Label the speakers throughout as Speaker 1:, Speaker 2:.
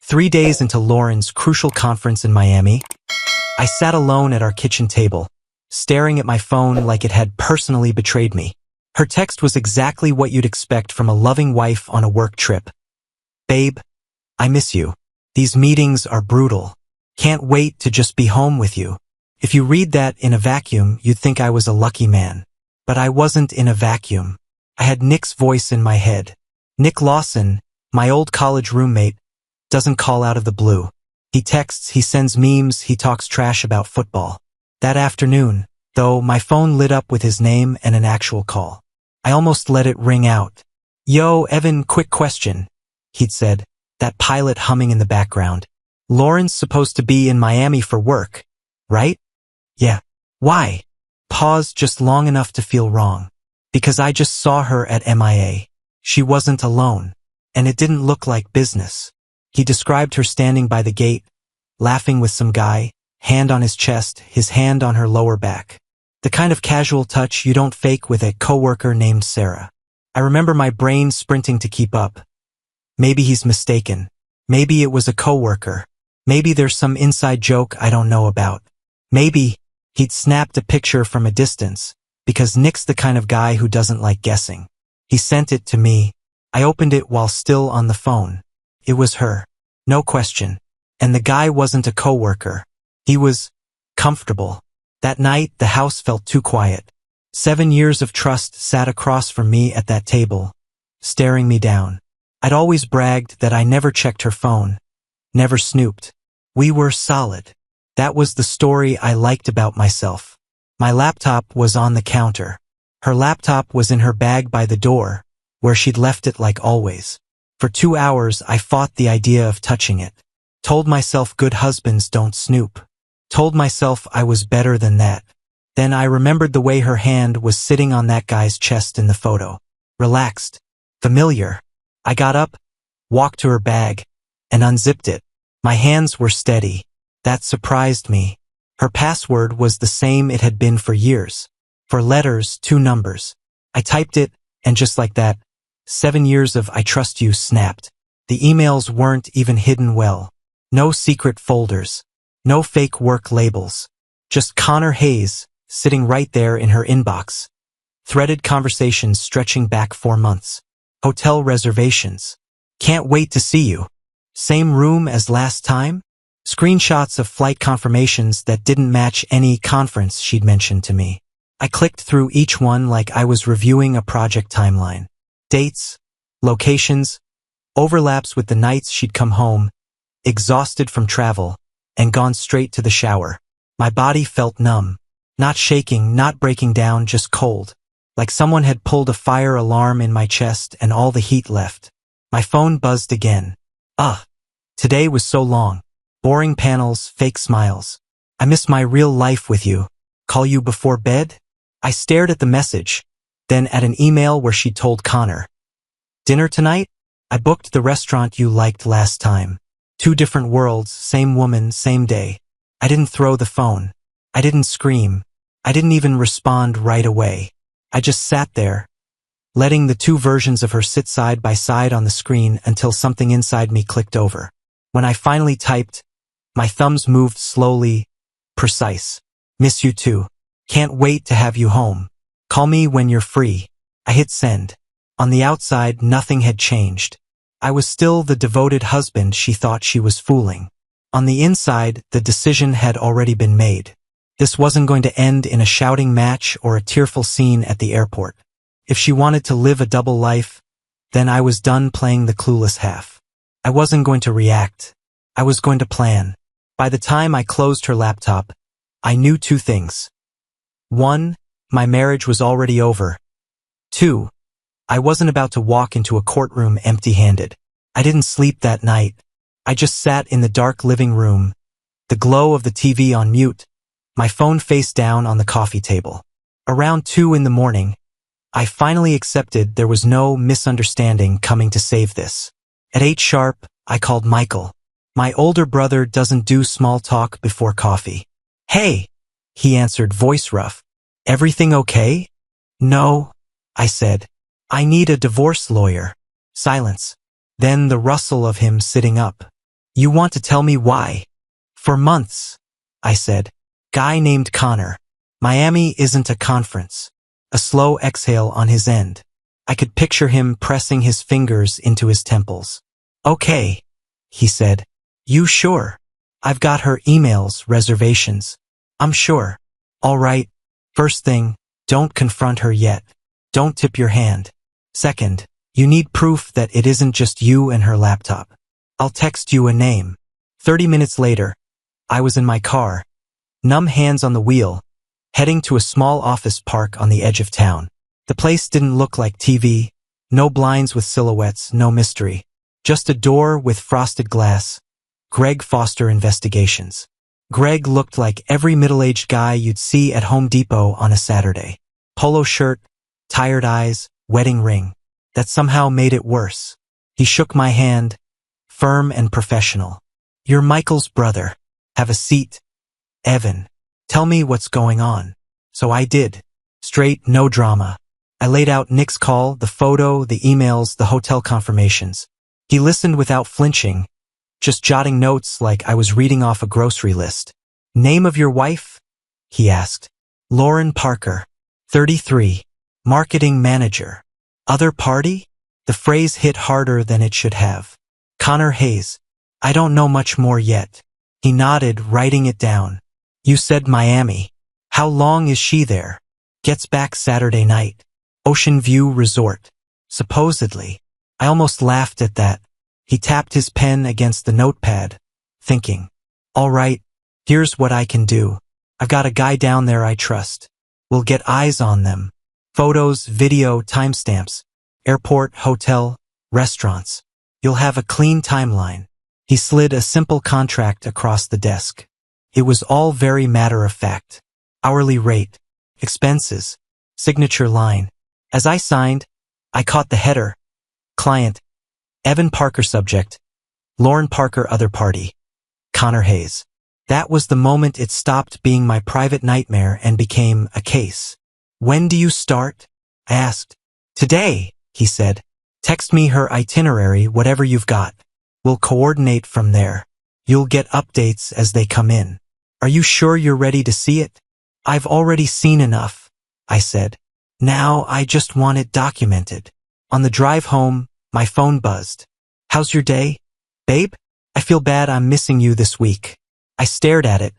Speaker 1: 3 days into Lauren's crucial conference in Miami, I sat alone at our kitchen table, staring at my phone like it had personally betrayed me. Her text was exactly what you'd expect from a loving wife on a work trip. Babe, I miss you. These meetings are brutal. Can't wait to just be home with you. If you read that in a vacuum, you'd think I was a lucky man. But I wasn't in a vacuum. I had Nick's voice in my head. Nick Lawson, my old college roommate, doesn't call out of the blue. He texts, he sends memes, he talks trash about football. That afternoon, though, my phone lit up with his name and an actual call. I almost let it ring out. Yo, Evan, quick question, he'd said, that pilot humming in the background. Lauren's supposed to be in Miami for work, right? Yeah. Why? Pause just long enough to feel wrong. Because I just saw her at MIA. She wasn't alone. And it didn't look like business. He described her standing by the gate, laughing with some guy, hand on his chest, his hand on her lower back. The kind of casual touch you don't fake with a coworker named Sarah. I remember my brain sprinting to keep up. Maybe he's mistaken. Maybe it was a coworker. Maybe there's some inside joke I don't know about. Maybe he'd snapped a picture from a distance, because Nick's the kind of guy who doesn't like guessing. He sent it to me. I opened it while still on the phone. It was her. No question. And the guy wasn't a coworker. He was comfortable. That night, the house felt too quiet. 7 years of trust sat across from me at that table, staring me down. I'd always bragged that I never checked her phone, never snooped. We were solid. That was the story I liked about myself. My laptop was on the counter. Her laptop was in her bag by the door, where she'd left it like always. For 2 hours, I fought the idea of touching it. Told myself good husbands don't snoop. Told myself I was better than that. Then I remembered the way her hand was sitting on that guy's chest in the photo. Relaxed. Familiar. I got up, walked to her bag, and unzipped it. My hands were steady. That surprised me. Her password was the same it had been for years. 4 letters, 2 numbers. I typed it, and just like that, 7 years of I trust you snapped. The emails weren't even hidden well. No secret folders. No fake work labels. Just Connor Hayes, sitting right there in her inbox. Threaded conversations stretching back 4 months. Hotel reservations. Can't wait to see you. Same room as last time? Screenshots of flight confirmations that didn't match any conference she'd mentioned to me. I clicked through each one like I was reviewing a project timeline. Dates, locations, overlaps with the nights she'd come home, exhausted from travel, and gone straight to the shower. My body felt numb. Not shaking, not breaking down, just cold. Like someone had pulled a fire alarm in my chest and all the heat left. My phone buzzed again. Today was so long. Boring panels, fake smiles. I miss my real life with you. Call you before bed? I stared at the message, then at an email where she told Connor. Dinner tonight? I booked the restaurant you liked last time. 2 different worlds, same woman, same day. I didn't throw the phone. I didn't scream. I didn't even respond right away. I just sat there, letting the 2 versions of her sit side by side on the screen until something inside me clicked over. When I finally typed, my thumbs moved slowly, precise. Miss you too. Can't wait to have you home. Call me when you're free. I hit send. On the outside, nothing had changed. I was still the devoted husband she thought she was fooling. On the inside, the decision had already been made. This wasn't going to end in a shouting match or a tearful scene at the airport. If she wanted to live a double life, then I was done playing the clueless half. I wasn't going to react. I was going to plan. By the time I closed her laptop, I knew 2 things. 1, my marriage was already over. 2, I wasn't about to walk into a courtroom empty-handed. I didn't sleep that night. I just sat in the dark living room, the glow of the TV on mute, my phone face down on the coffee table. Around 2 in the morning, I finally accepted there was no misunderstanding coming to save this. At 8 sharp, I called Michael. My older brother doesn't do small talk before coffee. Hey, he answered, voice rough. Everything okay? No, I said. I need a divorce lawyer. Silence. Then the rustle of him sitting up. You want to tell me why? For months, I said. Guy named Connor. Miami isn't a conference. A slow exhale on his end. I could picture him pressing his fingers into his temples. Okay, he said. You sure? I've got her emails, reservations. I'm sure. All right. First thing, don't confront her yet. Don't tip your hand. Second, you need proof that it isn't just you and her laptop. I'll text you a name. 30 minutes later, I was in my car, numb hands on the wheel, heading to a small office park on the edge of town. The place didn't look like TV, no blinds with silhouettes, no mystery. Just a door with frosted glass. Greg Foster Investigations. Greg looked like every middle-aged guy you'd see at Home Depot on a Saturday. Polo shirt, tired eyes, wedding ring. That somehow made it worse. He shook my hand, firm and professional. You're Michael's brother. Have a seat. Evan. Tell me what's going on. So I did. Straight, no drama. I laid out Nick's call, the photo, the emails, the hotel confirmations. He listened without flinching, just jotting notes like I was reading off a grocery list. Name of your wife? He asked. Lauren Parker. 33. Marketing manager. Other party? The phrase hit harder than it should have. Connor Hayes. I don't know much more yet. He nodded, writing it down. You said Miami. How long is she there? Gets back Saturday night. Ocean View Resort. Supposedly. I almost laughed at that. He tapped his pen against the notepad, thinking, all right, here's what I can do. I've got a guy down there I trust. We'll get eyes on them. Photos, video, timestamps. Airport, hotel, restaurants. You'll have a clean timeline. He slid a simple contract across the desk. It was all very matter-of-fact. Hourly rate, expenses, signature line. As I signed, I caught the header. Client, Evan Parker. Subject, Lauren Parker. Other party, Connor Hayes. That was the moment it stopped being my private nightmare and became a case. When do you start? I asked. Today, he said. Text me her itinerary, whatever you've got. We'll coordinate from there. You'll get updates as they come in. Are you sure you're ready to see it? I've already seen enough, I said. Now I just want it documented. On the drive home, my phone buzzed. How's your day? Babe? I feel bad I'm missing you this week. I stared at it,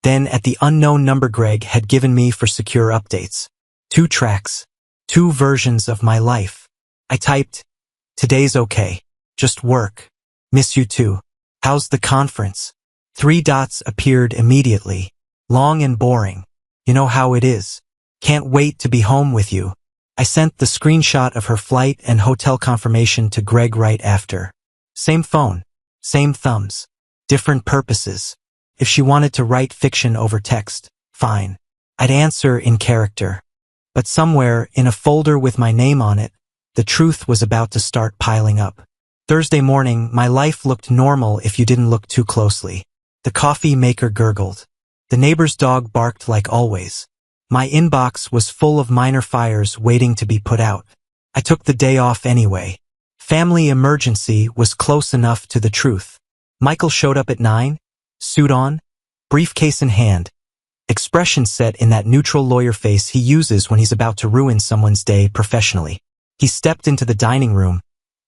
Speaker 1: then at the unknown number Greg had given me for secure updates. 2 tracks, 2 versions of my life. I typed, today's okay, just work. Miss you too. How's the conference? 3 dots appeared immediately, long and boring. You know how it is. Can't wait to be home with you. I sent the screenshot of her flight and hotel confirmation to Greg right after. Same phone, same thumbs, different purposes. If she wanted to write fiction over text, fine. I'd answer in character. But somewhere, in a folder with my name on it, the truth was about to start piling up. Thursday morning, my life looked normal if you didn't look too closely. The coffee maker gurgled. The neighbor's dog barked like always. My inbox was full of minor fires waiting to be put out. I took the day off anyway. Family emergency was close enough to the truth. Michael showed up at 9, suit on, briefcase in hand, expression set in that neutral lawyer face he uses when he's about to ruin someone's day professionally. He stepped into the dining room,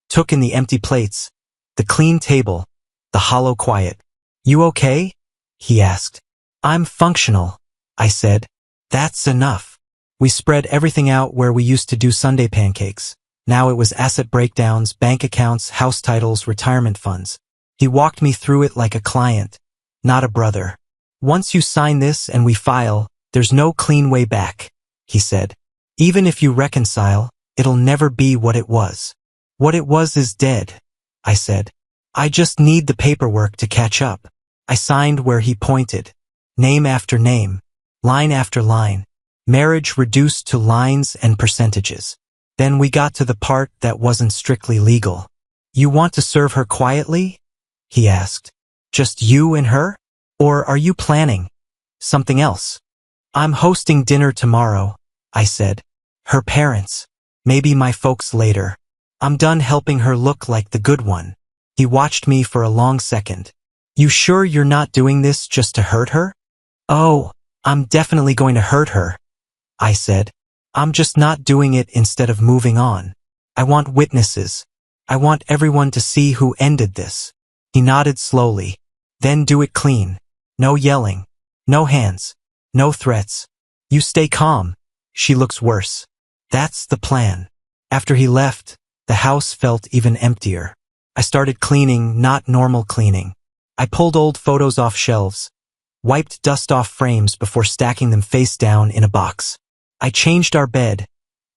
Speaker 1: took in the empty plates, the clean table, the hollow quiet. You okay? He asked. I'm functional, I said. That's enough. We spread everything out where we used to do Sunday pancakes. Now it was asset breakdowns, bank accounts, house titles, retirement funds. He walked me through it like a client, not a brother. Once you sign this and we file, there's no clean way back, he said. Even if you reconcile, it'll never be what it was. What it was is dead, I said. I just need the paperwork to catch up. I signed where he pointed. Name after name, line after line. Marriage reduced to lines and percentages. Then we got to the part that wasn't strictly legal. You want to serve her quietly? He asked. Just you and her? Or are you planning something else? I'm hosting dinner tomorrow, I said. Her parents. Maybe my folks later. I'm done helping her look like the good one. He watched me for a long second. You sure you're not doing this just to hurt her? Oh, I'm definitely going to hurt her, I said. I'm just not doing it instead of moving on. I want witnesses. I want everyone to see who ended this. He nodded slowly. Then do it clean. No yelling. No hands. No threats. You stay calm. She looks worse. That's the plan. After he left, the house felt even emptier. I started cleaning, not normal cleaning. I pulled old photos off shelves, wiped dust off frames before stacking them face down in a box. I changed our bed,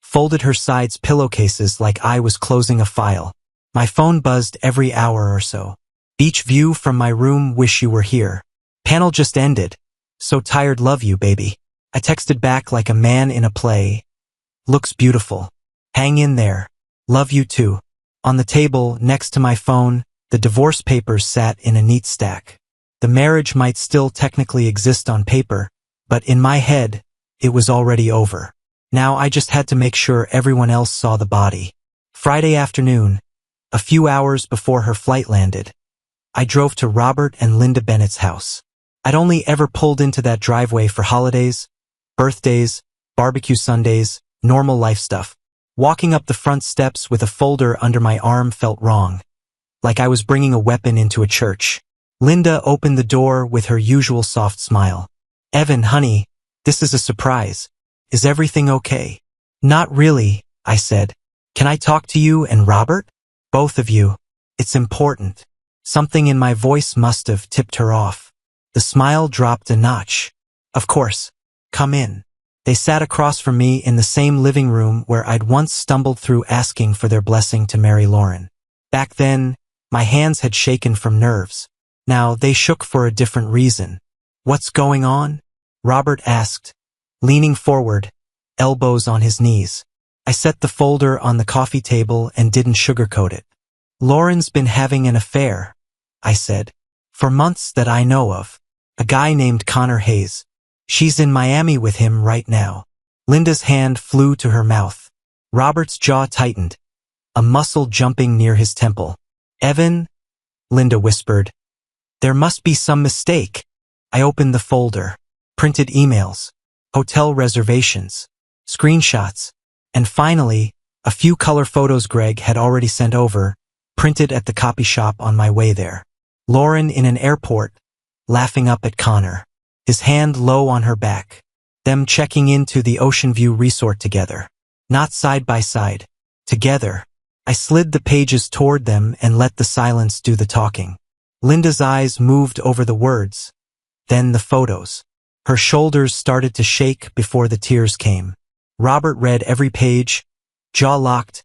Speaker 1: folded her side's pillowcases like I was closing a file. My phone buzzed every hour or so. Beach view from my room, wish you were here. Panel just ended. So tired, love you, baby. I texted back like a man in a play. Looks beautiful. Hang in there. Love you too. On the table, next to my phone, the divorce papers sat in a neat stack. The marriage might still technically exist on paper, but in my head, it was already over. Now I just had to make sure everyone else saw the body. Friday afternoon, a few hours before her flight landed, I drove to Robert and Linda Bennett's house. I'd only ever pulled into that driveway for holidays, birthdays, barbecue Sundays, normal life stuff. Walking up the front steps with a folder under my arm felt wrong, like I was bringing a weapon into a church. Linda opened the door with her usual soft smile. Evan, honey, this is a surprise. Is everything okay? Not really, I said. Can I talk to you and Robert? Both of you. It's important. Something in my voice must have tipped her off. The smile dropped a notch. Of course. Come in. They sat across from me in the same living room where I'd once stumbled through asking for their blessing to marry Lauren. Back then, my hands had shaken from nerves. Now they shook for a different reason. What's going on? Robert asked, leaning forward, elbows on his knees. I set the folder on the coffee table and didn't sugarcoat it. Lauren's been having an affair, I said. For months that I know of. A guy named Connor Hayes. She's in Miami with him right now. Linda's hand flew to her mouth. Robert's jaw tightened, a muscle jumping near his temple. Evan? Linda whispered. There must be some mistake. I opened the folder. Printed emails, hotel reservations, screenshots, and finally, a few color photos Greg had already sent over, printed at the copy shop on my way there. Lauren in an airport, laughing up at Connor, his hand low on her back. Them checking into the Ocean View Resort together. Not side by side. Together. I slid the pages toward them and let the silence do the talking. Linda's eyes moved over the words, then the photos. Her shoulders started to shake before the tears came. Robert read every page, jaw locked,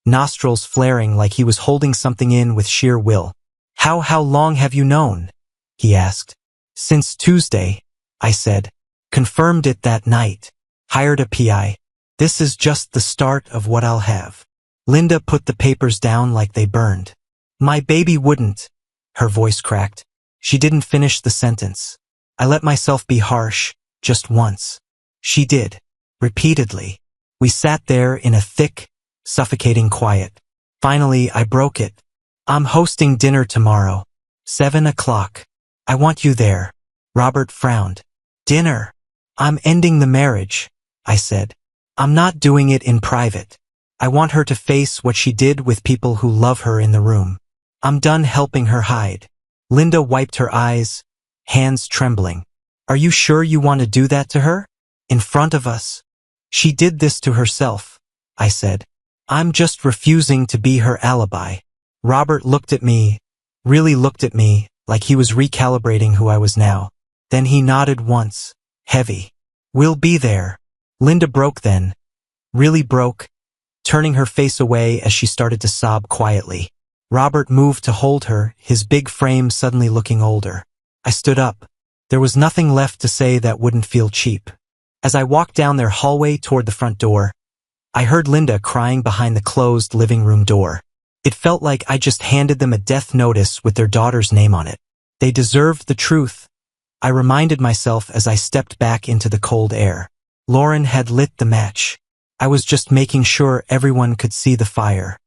Speaker 1: nostrils flaring like he was holding something in with sheer will. How long have you known? He asked. Since Tuesday, I said. Confirmed it that night. Hired a PI. This is just the start of what I'll have. Linda put the papers down like they burned. My baby wouldn't. Her voice cracked. She didn't finish the sentence. I let myself be harsh, just once. She did. Repeatedly. We sat there in a thick, suffocating quiet. Finally, I broke it. I'm hosting dinner tomorrow. 7 o'clock. I want you there. Robert frowned. Dinner. I'm ending the marriage, I said. I'm not doing it in private. I want her to face what she did with people who love her in the room. I'm done helping her hide. Linda wiped her eyes, hands trembling. Are you sure you want to do that to her? In front of us? She did this to herself, I said. I'm just refusing to be her alibi. Robert looked at me, really looked at me, like he was recalibrating who I was now. Then he nodded once, heavy. We'll be there. Linda broke then. Really broke, turning her face away as she started to sob quietly. Robert moved to hold her, his big frame suddenly looking older. I stood up. There was nothing left to say that wouldn't feel cheap. As I walked down their hallway toward the front door, I heard Linda crying behind the closed living room door. It felt like I just handed them a death notice with their daughter's name on it. They deserved the truth. I reminded myself as I stepped back into the cold air. Lauren had lit the match. I was just making sure everyone could see the fire.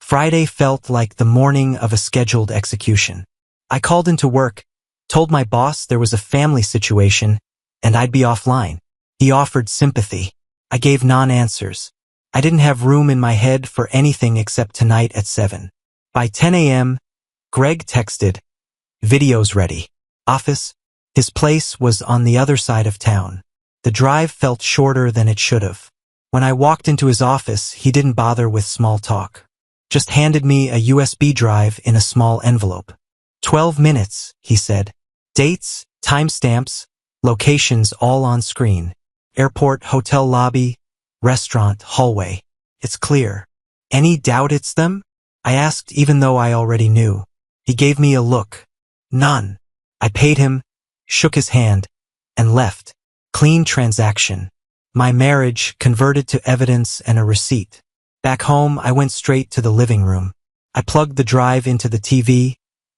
Speaker 1: Friday felt like the morning of a scheduled execution. I called into work, told my boss there was a family situation, and I'd be offline. He offered sympathy. I gave non-answers. I didn't have room in my head for anything except tonight at 7. By 10 a.m., Greg texted, "Video's ready. Office?" His place was on the other side of town. The drive felt shorter than it should have. When I walked into his office, he didn't bother with small talk. Just handed me a USB drive in a small envelope. 12 minutes, he said. Dates, timestamps, locations all on screen. Airport, hotel lobby, restaurant, hallway. It's clear. Any doubt it's them? I asked even though I already knew. He gave me a look. None. I paid him, shook his hand, and left. Clean transaction. My marriage converted to evidence and a receipt. Back home, I went straight to the living room. I plugged the drive into the TV,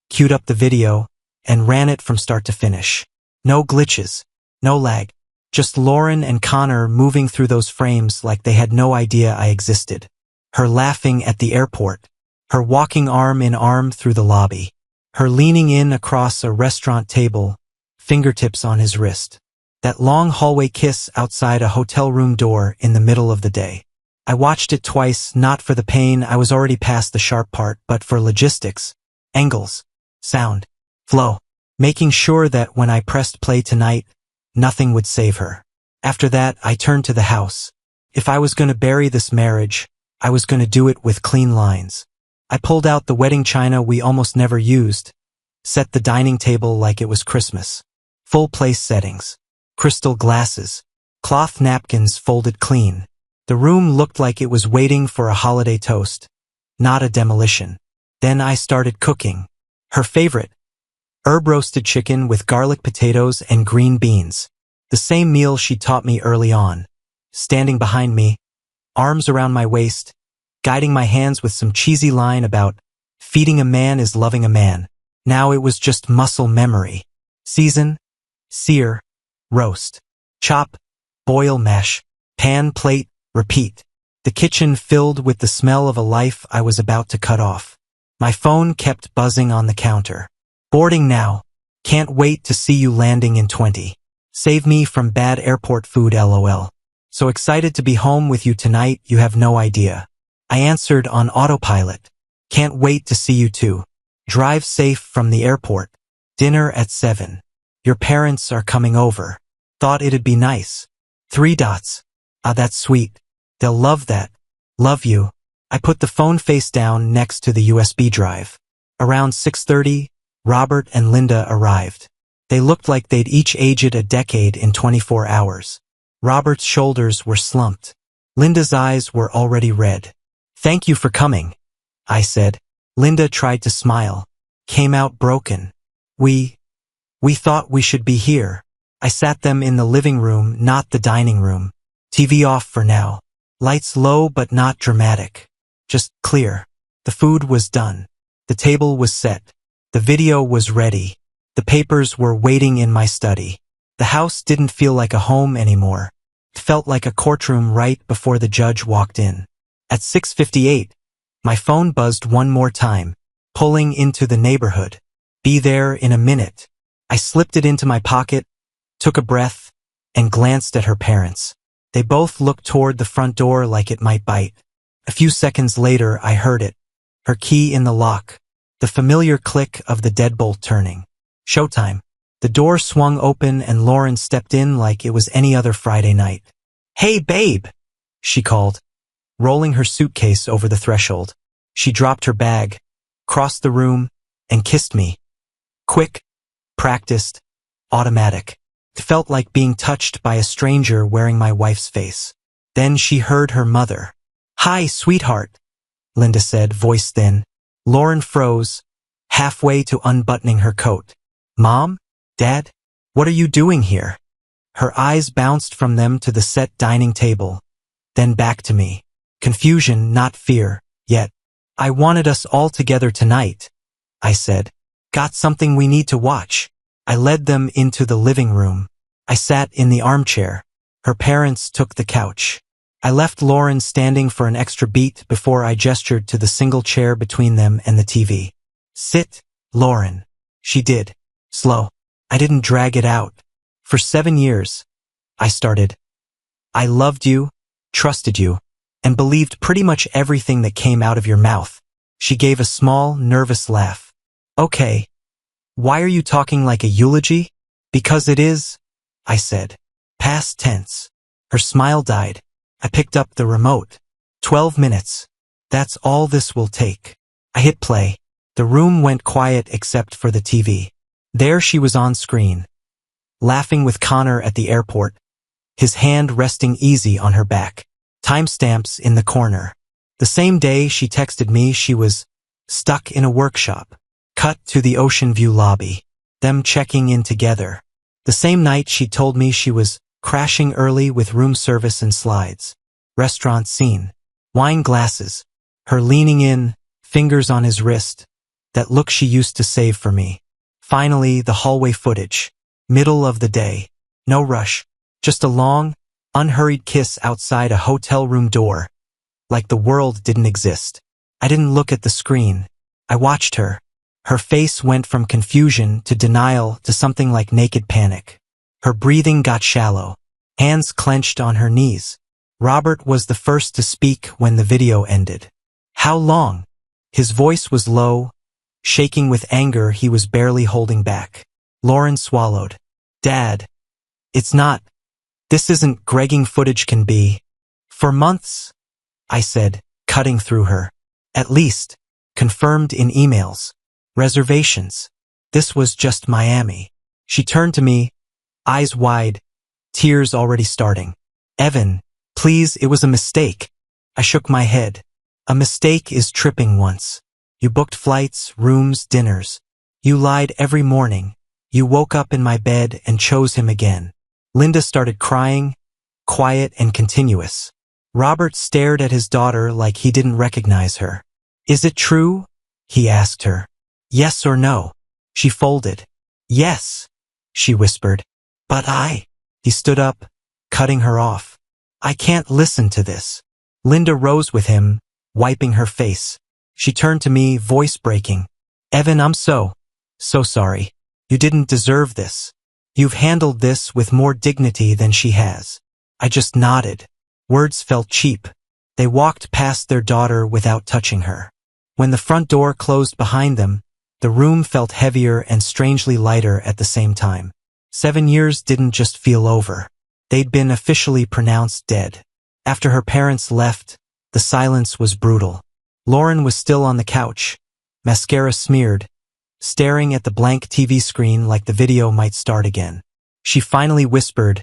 Speaker 1: queued up the video, and ran it from start to finish. No glitches, no lag. Just Lauren and Connor moving through those frames like they had no idea I existed. Her laughing at the airport. Her walking arm in arm through the lobby. Her leaning in across a restaurant table, fingertips on his wrist. That long hallway kiss outside a hotel room door in the middle of the day. I watched it twice, not for the pain, I was already past the sharp part, but for logistics, angles, sound, flow, making sure that when I pressed play tonight, nothing would save her. After that, I turned to the house. If I was going to bury this marriage, I was going to do it with clean lines. I pulled out the wedding china we almost never used, set the dining table like it was Christmas. Full place settings, crystal glasses, cloth napkins folded clean. The room looked like it was waiting for a holiday toast, not a demolition. Then I started cooking. Her favorite, herb-roasted chicken with garlic potatoes and green beans. The same meal she taught me early on. Standing behind me, arms around my waist, guiding my hands with some cheesy line about feeding a man is loving a man. Now it was just muscle memory. Season, sear, roast, chop, boil, mash, pan, plate, repeat. The kitchen filled with the smell of a life I was about to cut off. My phone kept buzzing on the counter. Boarding now. Can't wait to see you landing in 20. Save me from bad airport food, LOL. So excited to be home with you tonight, you have no idea. I answered on autopilot. Can't wait to see you too. Drive safe from the airport. Dinner at 7. Your parents are coming over. Thought it'd be nice. 3 dots. Ah, that's sweet. They'll love that. Love you. I put the phone face down next to the USB drive. Around 6:30, Robert and Linda arrived. They looked like they'd each aged a decade in 24 hours. Robert's shoulders were slumped. Linda's eyes were already red. Thank you for coming, I said. Linda tried to smile. Came out broken. We thought we should be here. I sat them in the living room, not the dining room. TV off for now. Lights low but not dramatic. Just clear. The food was done. The table was set. The video was ready. The papers were waiting in my study. The house didn't feel like a home anymore. It felt like a courtroom right before the judge walked in. At 6:58, my phone buzzed one more time, pulling into the neighborhood. Be there in a minute. I slipped it into my pocket, took a breath, and glanced at her parents. They both looked toward the front door like it might bite. A few seconds later, I heard it. Her key in the lock. The familiar click of the deadbolt turning. Showtime. The door swung open and Lauren stepped in like it was any other Friday night. Hey, babe, she called, rolling her suitcase over the threshold. She dropped her bag, crossed the room, and kissed me. Quick, practiced, automatic. It felt like being touched by a stranger wearing my wife's face. Then she heard her mother. Hi, sweetheart, Linda said, voice thin. Lauren froze, halfway to unbuttoning her coat. Mom? Dad? What are you doing here? Her eyes bounced from them to the set dining table, then back to me. Confusion, not fear, yet. I wanted us all together tonight, I said. Got something we need to watch. I led them into the living room. I sat in the armchair. Her parents took the couch. I left Lauren standing for an extra beat before I gestured to the single chair between them and the TV. Sit, Lauren. She did. Slow. I didn't drag it out. For 7 years, I started. I loved you, trusted you, and believed pretty much everything that came out of your mouth. She gave a small, nervous laugh. Okay. Why are you talking like a eulogy? Because it is, I said. Past tense. Her smile died. I picked up the remote. 12 minutes. That's all this will take. I hit play. The room went quiet except for the TV. There she was on screen, laughing with Connor at the airport, his hand resting easy on her back. Timestamps in the corner. The same day she texted me she was stuck in a workshop. Cut to the Ocean View lobby. Them checking in together. The same night she told me she was crashing early with room service and slides. Restaurant scene. Wine glasses. Her leaning in, fingers on his wrist. That look she used to save for me. Finally, the hallway footage. Middle of the day. No rush. Just a long, unhurried kiss outside a hotel room door. Like the world didn't exist. I didn't look at the screen. I watched her. Her face went from confusion to denial to something like naked panic. Her breathing got shallow. Hands clenched on her knees. Robert was the first to speak when the video ended. How long? His voice was low, shaking with anger he was barely holding back. Lauren swallowed. Dad. It's not. This isn't Gregging footage can be. For months, I said, cutting through her. At least. Confirmed in emails. Reservations. This was just Miami. She turned to me, eyes wide, tears already starting. Evan, please, it was a mistake. I shook my head. A mistake is tripping once. You booked flights, rooms, dinners. You lied every morning. You woke up in my bed and chose him again. Linda started crying, quiet and continuous. Robert stared at his daughter like he didn't recognize her. Is it true? He asked her. Yes or no? She folded. Yes, she whispered. But He stood up, cutting her off. I can't listen to this. Linda rose with him, wiping her face. She turned to me, voice breaking. Evan, I'm so sorry. You didn't deserve this. You've handled this with more dignity than she has. I just nodded. Words felt cheap. They walked past their daughter without touching her. When the front door closed behind them, the room felt heavier and strangely lighter at the same time. 7 years didn't just feel over. They'd been officially pronounced dead. After her parents left, the silence was brutal. Lauren was still on the couch, mascara smeared, staring at the blank TV screen like the video might start again. She finally whispered,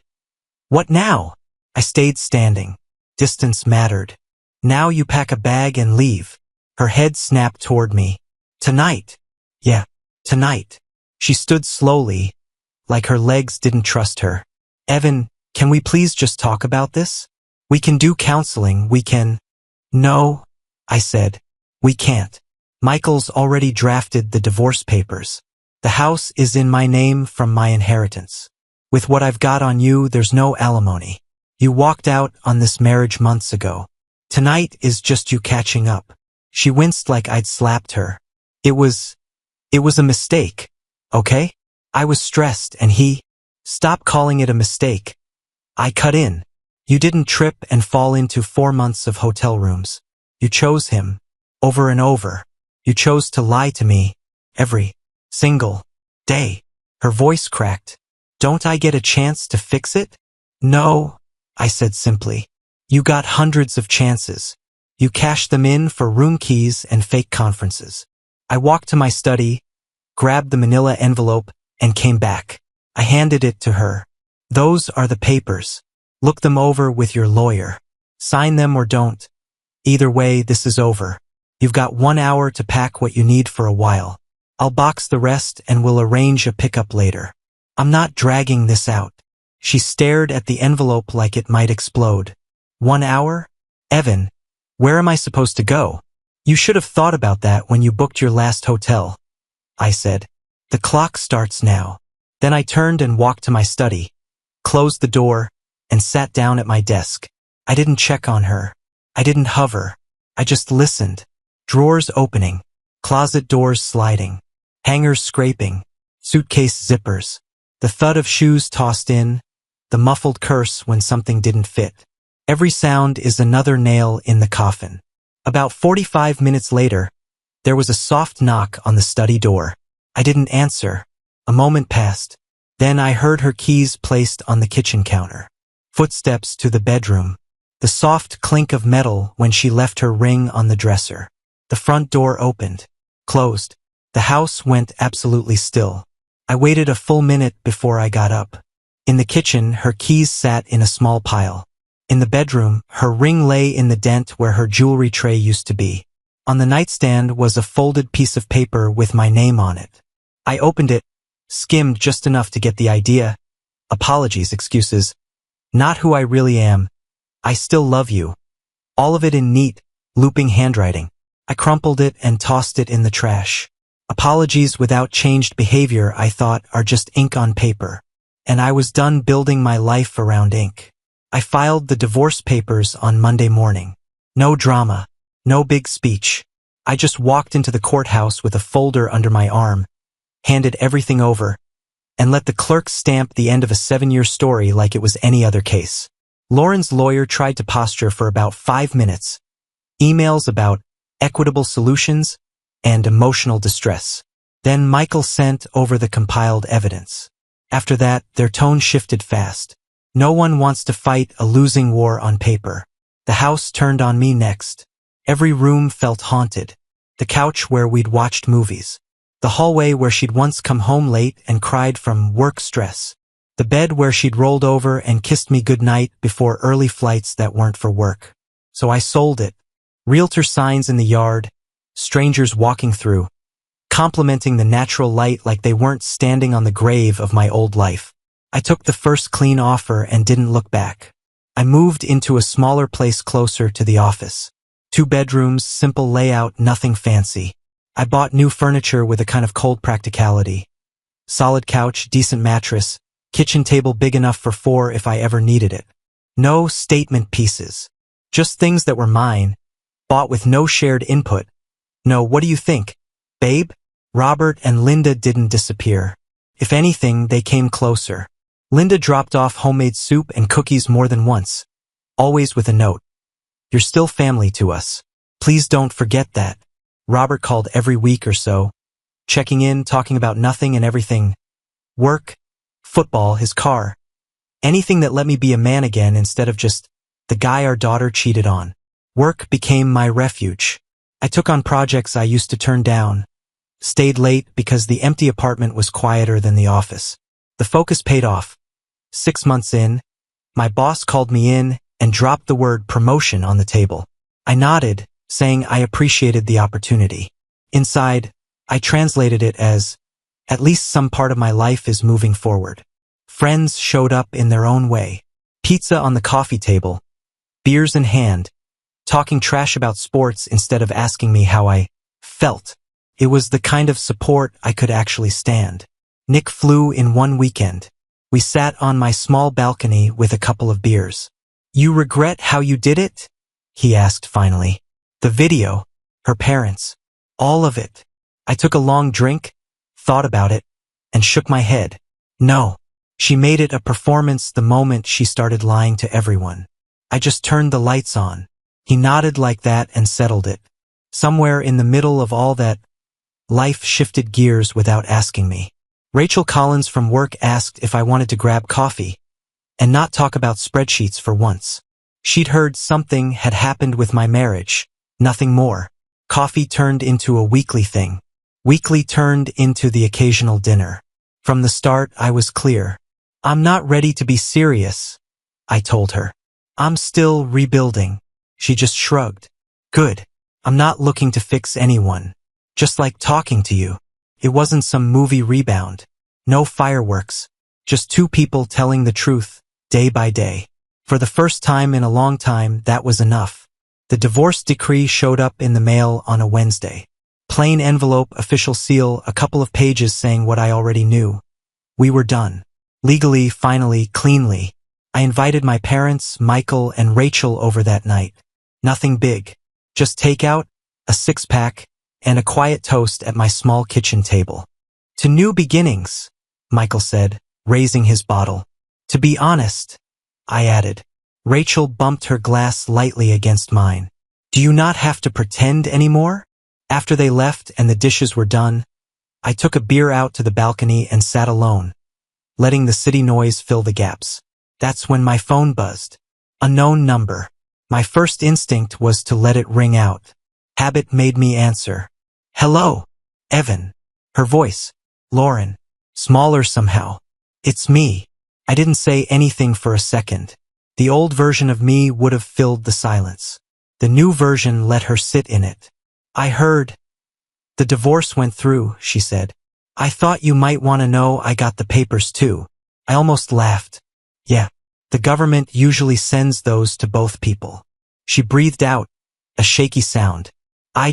Speaker 1: What now? I stayed standing. Distance mattered. Now you pack a bag and leave. Her head snapped toward me. Tonight. Yeah, tonight. She stood slowly, like her legs didn't trust her. Evan, can we please just talk about this? We can do counseling, we can. No, I said. We can't. Michael's already drafted the divorce papers. The house is in my name from my inheritance. With what I've got on you, there's no alimony. You walked out on this marriage months ago. Tonight is just you catching up. She winced like I'd slapped her. It was a mistake, okay? I was stressed and Stop calling it a mistake. I cut in. You didn't trip and fall into 4 months of hotel rooms. You chose him. Over and over. You chose to lie to me. Every single day. Her voice cracked. Don't I get a chance to fix it? No, I said simply. You got hundreds of chances. You cashed them in for room keys and fake conferences. I walked to my study, grabbed the manila envelope, and came back. I handed it to her. Those are the papers. Look them over with your lawyer. Sign them or don't. Either way, this is over. You've got 1 hour to pack what you need for a while. I'll box the rest and we'll arrange a pickup later. I'm not dragging this out. She stared at the envelope like it might explode. 1 hour? Evan, where am I supposed to go? You should have thought about that when you booked your last hotel. I said. The clock starts now. Then I turned and walked to my study, closed the door, and sat down at my desk. I didn't check on her. I didn't hover. I just listened. Drawers opening. Closet doors sliding. Hangers scraping. Suitcase zippers. The thud of shoes tossed in. The muffled curse when something didn't fit. Every sound is another nail in the coffin. About 45 minutes later, there was a soft knock on the study door. I didn't answer. A moment passed. Then I heard her keys placed on the kitchen counter. Footsteps to the bedroom. The soft clink of metal when she left her ring on the dresser. The front door opened. Closed. The house went absolutely still. I waited a full minute before I got up. In the kitchen, her keys sat in a small pile. In the bedroom, her ring lay in the dent where her jewelry tray used to be. On the nightstand was a folded piece of paper with my name on it. I opened it, skimmed just enough to get the idea. Apologies, excuses. Not who I really am. I still love you. All of it in neat, looping handwriting. I crumpled it and tossed it in the trash. Apologies without changed behavior, I thought, are just ink on paper. And I was done building my life around ink. I filed the divorce papers on Monday morning. No drama. No big speech. I just walked into the courthouse with a folder under my arm, handed everything over, and let the clerk stamp the end of a 7-year story like it was any other case. Lauren's lawyer tried to posture for about 5 minutes. Emails about equitable solutions and emotional distress. Then Michael sent over the compiled evidence. After that, their tone shifted fast. No one wants to fight a losing war on paper. The house turned on me next. Every room felt haunted. The couch where we'd watched movies. The hallway where she'd once come home late and cried from work stress. The bed where she'd rolled over and kissed me goodnight before early flights that weren't for work. So I sold it. Realtor signs in the yard, strangers walking through, complimenting the natural light like they weren't standing on the grave of my old life. I took the first clean offer and didn't look back. I moved into a smaller place closer to the office. 2 bedrooms, simple layout, nothing fancy. I bought new furniture with a kind of cold practicality. Solid couch, decent mattress, kitchen table big enough for 4 if I ever needed it. No statement pieces. Just things that were mine, bought with no shared input. No, what do you think, babe? Robert and Linda didn't disappear. If anything, they came closer. Linda dropped off homemade soup and cookies more than once, always with a note. You're still family to us. Please don't forget that. Robert called every week or so, checking in, talking about nothing and everything. Work, football, his car. Anything that let me be a man again instead of just the guy our daughter cheated on. Work became my refuge. I took on projects I used to turn down. Stayed late because the empty apartment was quieter than the office. The focus paid off. 6 months in, my boss called me in and dropped the word promotion on the table. I nodded, saying I appreciated the opportunity. Inside, I translated it as, at least some part of my life is moving forward. Friends showed up in their own way. Pizza on the coffee table, beers in hand, talking trash about sports instead of asking me how I felt. It was the kind of support I could actually stand. Nick flew in one weekend. We sat on my small balcony with a couple of beers. You regret how you did it? He asked finally. The video, her parents, all of it. I took a long drink, thought about it, and shook my head. No, she made it a performance the moment she started lying to everyone. I just turned the lights on. He nodded like that and settled it. Somewhere in the middle of all that, life shifted gears without asking me. Rachel Collins from work asked if I wanted to grab coffee and not talk about spreadsheets for once. She'd heard something had happened with my marriage, nothing more. Coffee turned into a weekly thing. Weekly turned into the occasional dinner. From the start, I was clear. I'm not ready to be serious, I told her. I'm still rebuilding. She just shrugged. Good. I'm not looking to fix anyone. Just like talking to you. It wasn't some movie rebound. No fireworks. Just 2 people telling the truth, day by day. For the first time in a long time, that was enough. The divorce decree showed up in the mail on a Wednesday. Plain envelope, official seal, a couple of pages saying what I already knew. We were done. Legally, finally, cleanly. I invited my parents, Michael, and Rachel over that night. Nothing big. Just takeout, a six-pack, and a quiet toast at my small kitchen table. To new beginnings, Michael said, raising his bottle. To be honest, I added. Rachel bumped her glass lightly against mine. Do you not have to pretend anymore? After they left and the dishes were done, I took a beer out to the balcony and sat alone, letting the city noise fill the gaps. That's when my phone buzzed. Unknown number. My first instinct was to let it ring out. Habit made me answer. Hello, Evan. Her voice. Lauren. Smaller somehow. It's me. I didn't say anything for a second. The old version of me would have filled the silence. The new version let her sit in it. I heard. The divorce went through, she said. I thought you might want to know I got the papers too. I almost laughed. Yeah, the government usually sends those to both people. She breathed out, a shaky sound. I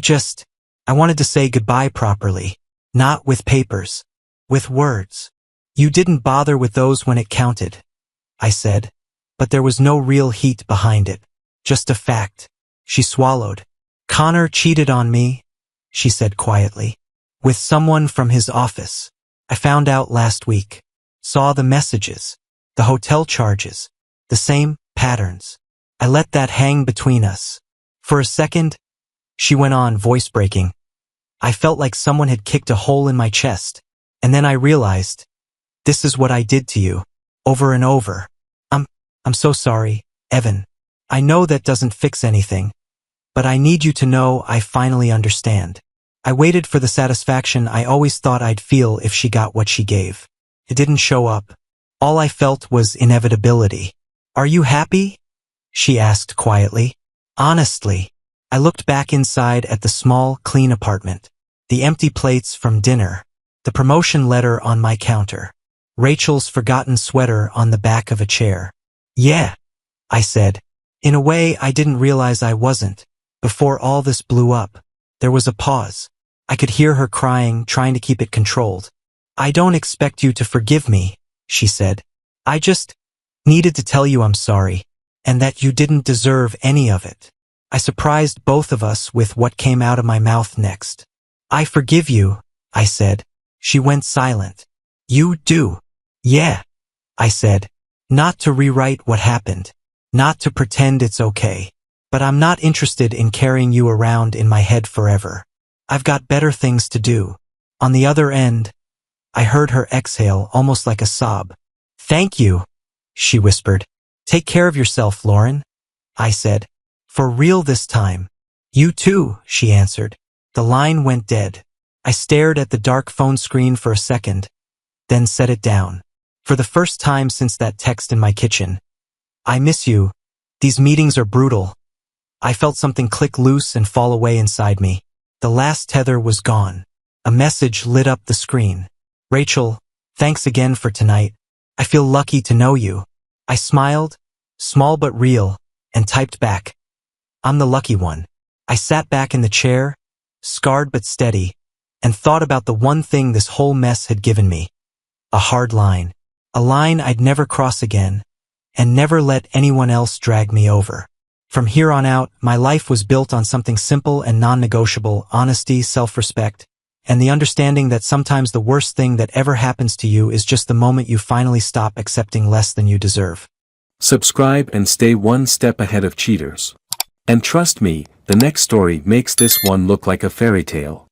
Speaker 1: wanted to say goodbye properly. Not with papers. With words. You didn't bother with those when it counted, I said. But there was no real heat behind it. Just a fact. She swallowed. Connor cheated on me, she said quietly. With someone from his office. I found out last week. Saw the messages. The hotel charges. The same patterns. I let that hang between us. For a second, she went on, voice breaking. I felt like someone had kicked a hole in my chest. And then I realized, this is what I did to you. Over and over. I'm so sorry, Evan. I know that doesn't fix anything. But I need you to know I finally understand. I waited for the satisfaction I always thought I'd feel if she got what she gave. It didn't show up. All I felt was inevitability. Are you happy? She asked quietly. Honestly, I looked back inside at the small, clean apartment. The empty plates from dinner. The promotion letter on my counter. Rachel's forgotten sweater on the back of a chair. Yeah, I said. In a way I didn't realize I wasn't. Before all this blew up, there was a pause. I could hear her crying, trying to keep it controlled. I don't expect you to forgive me, she said. I just needed to tell you I'm sorry, and that you didn't deserve any of it. I surprised both of us with what came out of my mouth next. I forgive you, I said. She went silent. You do? Yeah, I said. Not to rewrite what happened. Not to pretend it's okay. But I'm not interested in carrying you around in my head forever. I've got better things to do. On the other end, I heard her exhale almost like a sob. Thank you, she whispered. Take care of yourself, Lauren, I said. For real this time. You too, she answered. The line went dead. I stared at the dark phone screen for a second, then set it down. For the first time since that text in my kitchen. I miss you. These meetings are brutal. I felt something click loose and fall away inside me. The last tether was gone. A message lit up the screen. Rachel, thanks again for tonight. I feel lucky to know you. I smiled, small but real, and typed back. I'm the lucky one. I sat back in the chair, scarred but steady, and thought about the one thing this whole mess had given me. A hard line. A line I'd never cross again, and never let anyone else drag me over. From here on out, my life was built on something simple and non-negotiable: honesty, self-respect, and the understanding that sometimes the worst thing that ever happens to you is just the moment you finally stop accepting less than you deserve.
Speaker 2: Subscribe and stay one step ahead of cheaters. And trust me, the next story makes this one look like a fairy tale.